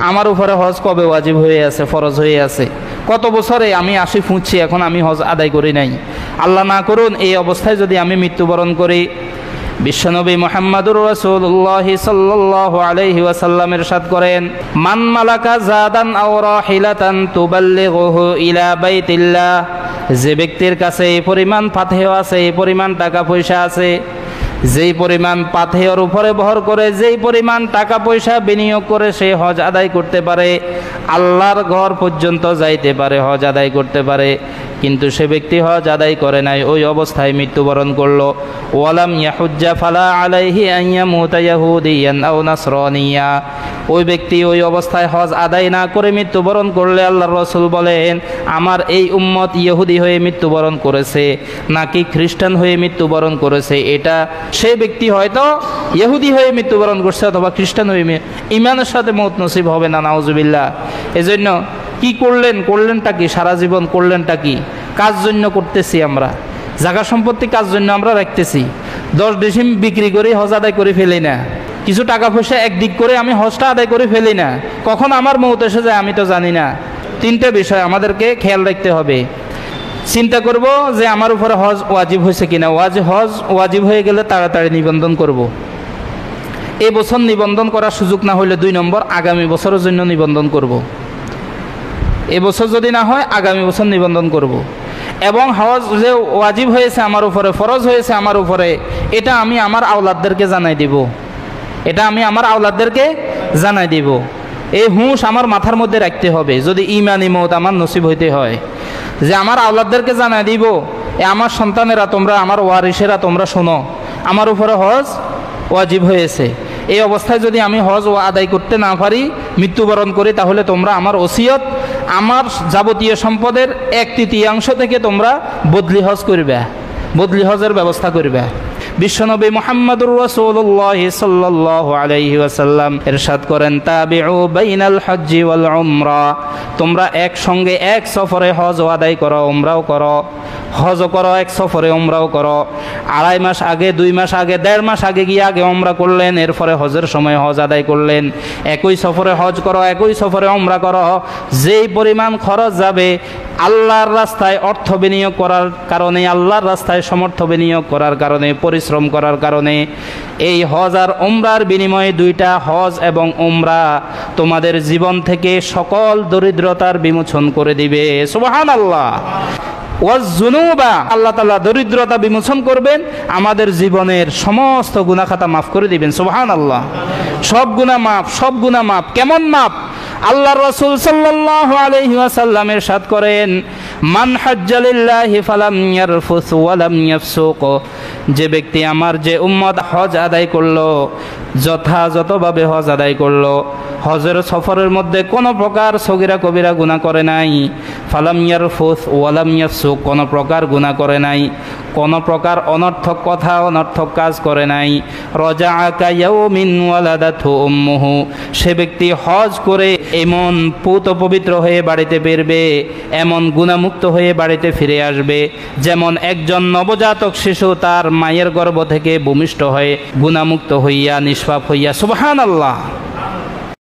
আমার উপরে হজ কবে ওয়াজিব হয়ে আছে, ফরজ হয়ে আছে? কত বছরে আমি আসি ফুঁচ্ছি, এখন আমি হজ আদায় করি নাই। আল্লাহ না করুন এই অবস্থায় যদি আমি মৃত্যুবরণ করি, বিশ্বনবী মুহাম্মদুর রাসূলুল্লাহ সাল্লাল্লাহু আলাইহি ওয়াসাল্লাম ইরশাদ করেন, মান মালাকা জাদান আও রাহিলাতান তুবাল্লিগুহু ইলা বাইতিল্লাহ, যে ব্যক্তির কাছে এই পরিমাণ পাথেয় আছে, এই পরিমাণ টাকা পয়সা আছে, যেই পরিমাণ পাথেয়র উপরে ভর করে, যেই পরিমাণ টাকা পয়সা বিনিয়োগ করে সে হজ আদায় করতে পারে, আল্লাহর ঘর পর্যন্ত যাইতে পারে, হজ আদায় করতে পারে, কিন্তু সে ব্যক্তি হজ আদায় করে নাই, ওই অবস্থায় মৃত্যুবরণ করলো, ওয়ালাম ইয়াহুজ্জা ফালা আলাইহি আন ইয়ামুতা ইয়াহুদিয়ান আও নাসরানিয়া, ওই ব্যক্তি ওই অবস্থায় হজ আদায় না করে মৃত্যুবরণ করলে আল্লাহর রাসূল বলেন আমার এই উম্মত ইহুদি হয়ে মৃত্যুবরণ করেছে নাকি খ্রিস্টান হয়ে মৃত্যুবরণ করেছে, এটা সে ব্যক্তি হয়তো ইহুদি হয়ে মৃত্যুবরণ করছে অথবা খ্রিস্টান হয়ে, ঈমানের সাথে মওত নসিব হবে না, নাউজুবিল্লাহ। এজন্য কি করলেনটা কি, সারা জীবন করলেনটা কি, কাজ জন্য করতেছি আমরা, জায়গা সম্পত্তি কাজ জন্য আমরা রাখতেছি, 10 ডিসিম বিক্রি করে হজ আদায় করে ফেলি না, কিছু টাকা পয়সা একদিক করে আমি হজটা আদায় করে ফেলি না, কখন আমার মওত এসে যায় আমি তো জানি না। 3টে বিষয় আমাদেরকে খেয়াল রাখতে হবে। চিন্তা করব যে আমার উপরে হজ ওয়াজিব হয়েছে কিনা, হজ ওয়াজিব হয়ে গেলে তাড়াতাড়ি নিবন্ধন করব। এই বছর নিবন্ধন করার সুযোগ না হলে 2 নম্বর আগামী বছরের জন্য নিবন্ধন করব। এবছর যদি না হয় আগামী বছর নিবন্ধন করব। এবং হজ যে ওয়াজিব হয়েছে আমার উপরে, ফরজ হয়েছে আমার উপরে, এটা আমি আমার আওলাদদেরকে জানাই দিব, এটা আমি আমার আওলাদদেরকে জানাই দিব। এই হুঁশ আমার মাথার মধ্যে রাখতে হবে যদি ঈমানি মওত আমার নসিব হইতে হয়, যে আমার আওলাদদেরকে জানাই দিব, আমার সন্তানেরা তোমরা, আমার ওয়ারিসেরা তোমরা শোনো, আমার উপরে হজ ওয়াজিব হয়েছে। এই অবস্থায় যদি আমি হজ আদায় করতে না পারি, মৃত্যুবরণ করি, তাহলে তোমরা আমার ওসিয়ত, আমার যাবতীয় সম্পদের 1/3 থেকে তোমরা বদলি হজ করবে, বদলি হজের ব্যবস্থা করবে। বিশ্বনবী মুহাম্মদুর রাসূলুল্লাহ সাল্লাল্লাহু আলাইহি ওয়াসাল্লাম ইরশাদ করেন, তাবিউ বাইনাল হজ্জি ওয়াল উমরা, তোমরা একসঙ্গে এক সফরে হজ আদায় করো, উমরাও করো, হজ করো এক সফরে, উমরাও করো। 2.5 মাস আগে, 2 মাস আগে, 1.5 মাস আগে গিয়ে আগে উমরা করলেন, এরপরে হজের সময় হজ আদায় করলেন। একই সফরে হজ করো, একই সফরে উমরা করো, যেই পরিমাণ খরচ যাবে আল্লাহর রাস্তায় অর্থ বিনিয়োগ করার কারণে, আল্লাহর রাস্তায় সমর্থ বিনিয়োগ করার কারণে, পরিশ্রম করার কারণে, এই হজ আর উমরার বিনিময়ে 2টা হজ এবং উমরা তোমাদের জীবন থেকে সকল দরিদ্রতার বিমোচন করে দিবে। সুবহানাল্লাহ। ওয়াজ-জুনুবা, আল্লাহ তাআলা দরিদ্রতা বিমোচন করবেন, আমাদের জীবনের সমস্ত গুনাহ খাতা মাফ করে দিবেন। সুবহানাল্লাহ। সব গুনাহ মাফ, সব গুনাহ মাফ। কেমন মাফ? আল্লাহর রাসূল সাল্লাল্লাহু আলাইহি ওয়াসাল্লাম ইরশাদ করেন, মান হাজ্জা লিল্লাহি ফালাম ইয়ারফুস ওয়া লাম ইয়াফসুক, যে ব্যক্তি আমার যে উম্মত হজ আদায় করলো, যথাযথভাবে হজ আদায় করলো, হজের সফরের মধ্যে কোনো প্রকার সগীরা কবিরা গুনাহ করে নাই, ফালাম ইয়ারফুস ওয়া লাম ইয়াফসুক, কোনো প্রকার গুনাহ করে নাই, কোনো প্রকার অনর্থক কথা, অনর্থক কাজ করে নাই, রাজাআ কায়াউমিন ওয়ালাদাতহু উম্মুহু, সে ব্যক্তি হজ করে এমন পুত পবিত্র হয়ে বাড়িতে ফিরবে, এমন গুনাহমুক্ত হয়ে বাড়িতে ফিরে আসবে যেমন একজন নবজাতক শিশু তার মায়ের গর্ভ থেকে ভূমিষ্ঠ হয়ে গুনাহমুক্ত হইয়া, নিষ্পাপ হইয়া। সুবহানাল্লাহ।